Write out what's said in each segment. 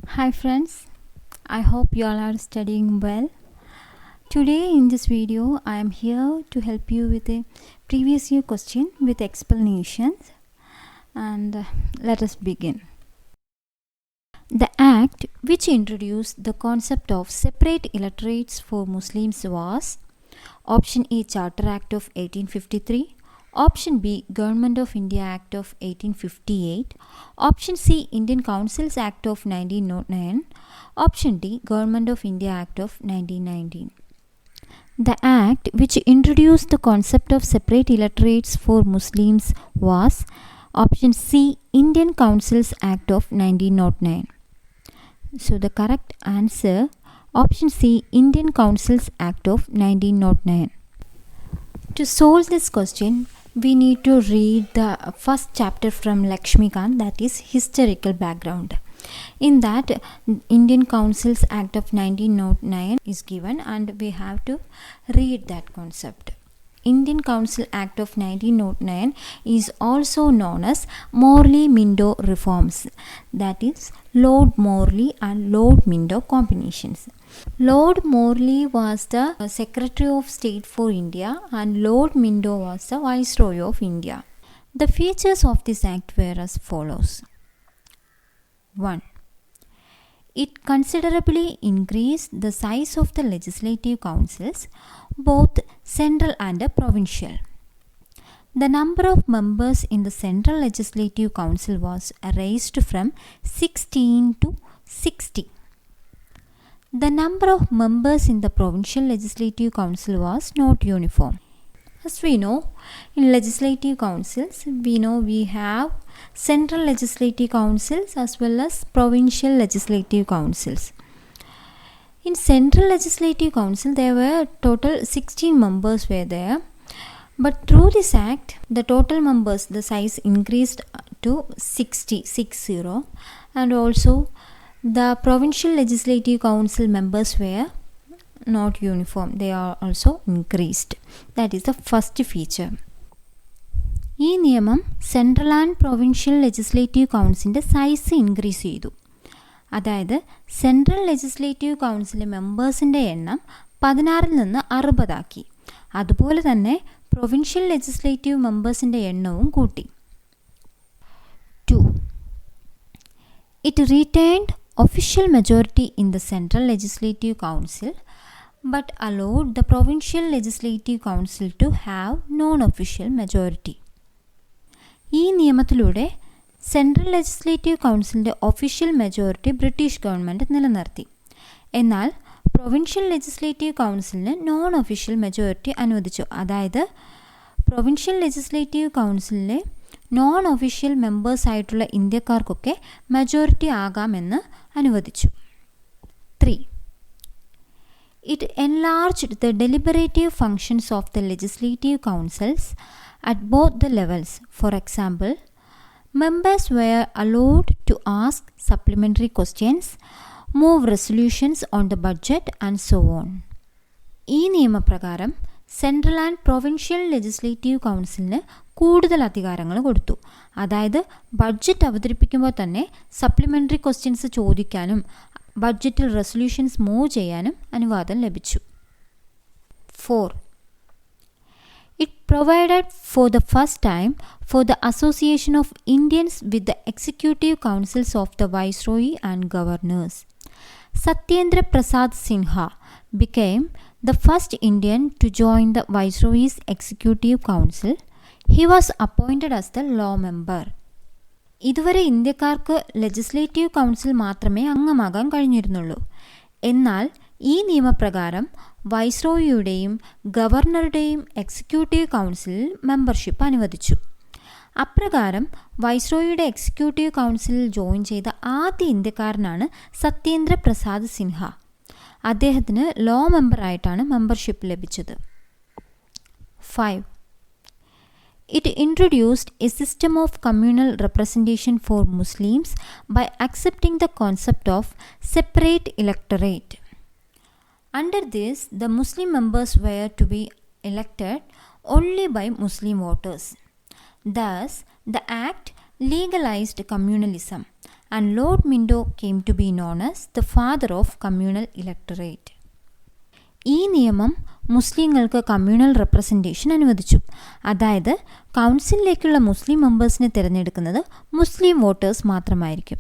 Hi friends, I hope you all are studying well. Today in this video I am here to help you with a previous year question with explanations and let us begin. The act which introduced the concept of separate electorates for Muslims was option A Charter Act of 1853, option B Government of India Act of 1858, option C Indian Councils Act of 1909, option D Government of India Act of 1919. The act which introduced the concept of separate electorates for Muslims was option C Indian Councils Act of 1909. So the correct answer option C Indian Councils Act of 1909. To solve this question, we need to read the first chapter from Lakshmikant, that is historical background. In that, Indian Councils Act of 1909 is given and we have to read that concept. Indian Council Act of 1909 is also known as Morley-Minto reforms, that is Lord Morley and Lord Minto combinations. Lord Morley was the Secretary of State for India and Lord Minto was the Viceroy of India. The features of this act were as follows. 1. It considerably increased the size of the legislative councils, both central and provincial. The number of members in the Central Legislative Council was raised from 16 to 60. The number of members in the Provincial Legislative Council was not uniform. As we know, in legislative councils, we have Central Legislative Councils as well as Provincial Legislative Councils. In Central Legislative Council, there were total 16 members were there. But through this act, the total members, the size increased to 60, and also the Provincial Legislative Council members were not uniform. They are also increased. That is the first feature. ഈ നിയമം central and provincial legislative കൗൺസിലിൻ്റെ size increase ചെയ്തു. അതായത് central legislative കൗൺസിലെ മെമ്പേഴ്സിൻ്റെ എണ്ണം 16 നിന്ന് 60 ആക്കി. അതുപോലെ തന്നെ പ്രൊവിൻഷ്യൽ ലെജിസ്ലേറ്റീവ് മെമ്പേഴ്സിൻ്റെ എണ്ണവും കൂട്ടി. 2. It retained official majority in the Central Legislative Council but allowed the Provincial Legislative Council to have non-official majority. ഈ നിയമത്തിലൂടെ സെൻട്രൽ ലെജിസ്ലേറ്റീവ് കൗൺസിലിൻ്റെ ഒഫീഷ്യൽ മെജോറിറ്റി ബ്രിട്ടീഷ് ഗവൺമെൻറ് നിലനിർത്തി. എന്നാൽ പ്രൊവിൻഷ്യൽ ലെജിസ്ലേറ്റീവ് കൗൺസിലിന് നോൺ ഒഫീഷ്യൽ മെജോറിറ്റി അനുവദിച്ചു. അതായത് പ്രൊവിൻഷ്യൽ ലെജിസ്ലേറ്റീവ് കൗൺസിലിലെ non official മെമ്പേഴ്സായിട്ടുള്ള ഇന്ത്യക്കാർക്കൊക്കെ മെജോറിറ്റി ആകാമെന്ന് അനുവദിച്ചു. 3. It enlarged the deliberative functions of the legislative councils at both the levels. For example, members were allowed to ask supplementary questions, move resolutions on the budget and so on. ഈ നിയമപ്രകാരം central and provincial legislative കൗൺസിലിന് കൂടുതൽ അധികാരങ്ങൾ കൊടുത്തു. അതായത് budget അവതരിപ്പിക്കുമ്പോൾ തന്നെ supplementary questions ചോദിക്കാനും ബഡ്ജറ്റിൽ റെസൊല്യൂഷൻസ് മൂവ് ചെയ്യാനും അനുവാദം ലഭിച്ചു. 4. It provided for the first time for the association of Indians with the executive councils of the Viceroy and governors. Satyendra Prasad Sinha became the first Indian to join the Viceroy's executive council. He was appointed as the law member. ഇതുവരെ ഇന്ത്യക്കാർക്ക് legislative council മാത്രമേ അംഗമാകാൻ കഴിഞ്ഞിരുന്നുള്ളൂ. എന്നാൽ ഈ നിയമപ്രകാരം വൈസ്രോയിയുടെയും ഗവർണറുടെയും executive കൗൺസിലിൽ membership അനുവദിച്ചു. അപ്രകാരം വൈസ്രോയിയുടെ executive കൗൺസിലിൽ ജോയിൻ ചെയ്ത ആദ്യ ഇന്ത്യക്കാരനാണ് സത്യേന്ദ്ര പ്രസാദ് സിൻഹ. അദ്ദേഹത്തിന് ലോ മെമ്പറായിട്ടാണ് മെമ്പർഷിപ്പ് ലഭിച്ചത്. 5. It introduced a system of communal representation for Muslims by accepting the concept of separate electorate. Under this, the Muslim members were to be elected only by Muslim voters. Thus, the act legalized communalism and Lord Minto came to be known as the father of communal electorate. ഈ നിയമം മുസ്ലിങ്ങൾക്ക് communal representation അനുവദിച്ചു. അതായത് കൗൺസിലിലേക്കുള്ള മുസ്ലിം മെമ്പേഴ്സിനെ തിരഞ്ഞെടുക്കുന്നത് മുസ്ലിം voters മാത്രമായിരിക്കും.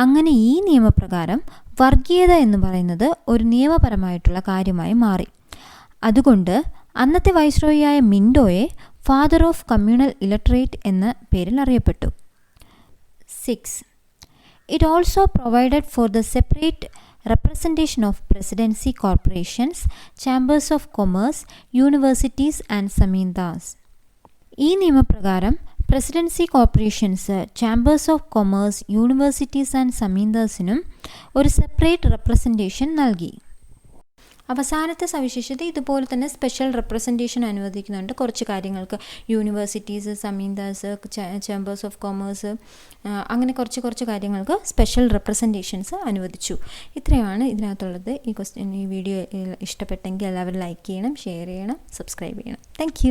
അങ്ങനെ ഈ നിയമപ്രകാരം വർഗീയത എന്ന് പറയുന്നത് ഒരു നിയമപരമായിട്ടുള്ള കാര്യമായി മാറി. അതുകൊണ്ട് അന്നത്തെ വൈസ്രോയിയായ മിൻഡോയെ ഫാദർ ഓഫ് കമ്മ്യൂണൽ ഇലക്ടറേറ്റ് എന്ന പേരിൽ അറിയപ്പെട്ടു. 6. It also provided for the separate representation of presidency corporations, chambers of commerce, universities and samindas. ഈ നിയമപ്രകാരം presidency corporations, chambers of commerce, universities and സമീന്ദാസിനും ഒരു സെപ്പറേറ്റ് റെപ്രസെൻറ്റേഷൻ നൽകി. അവസാനത്തെ സവിശേഷത ഇതുപോലെ തന്നെ സ്പെഷ്യൽ റെപ്രസെൻറ്റേഷൻ അനുവദിക്കുന്നുണ്ട്. കുറച്ച് കാര്യങ്ങൾക്ക് യൂണിവേഴ്സിറ്റീസ്, സമീന്ദാസ്, ചേംബേഴ്സ് ഓഫ് കൊമേഴ്സ്, അങ്ങനെ കുറച്ച് കാര്യങ്ങൾക്ക് സ്പെഷ്യൽ റെപ്രസെൻറ്റേഷൻസ് അനുവദിച്ചു. ഇത്രയാണ് ഇതിനകത്തുള്ളത്. ഈ വീഡിയോ ഇഷ്ടപ്പെട്ടെങ്കിൽ എല്ലാവരും ലൈക്ക് ചെയ്യണം, ഷെയർ ചെയ്യണം, സബ്സ്ക്രൈബ് ചെയ്യണം. താങ്ക്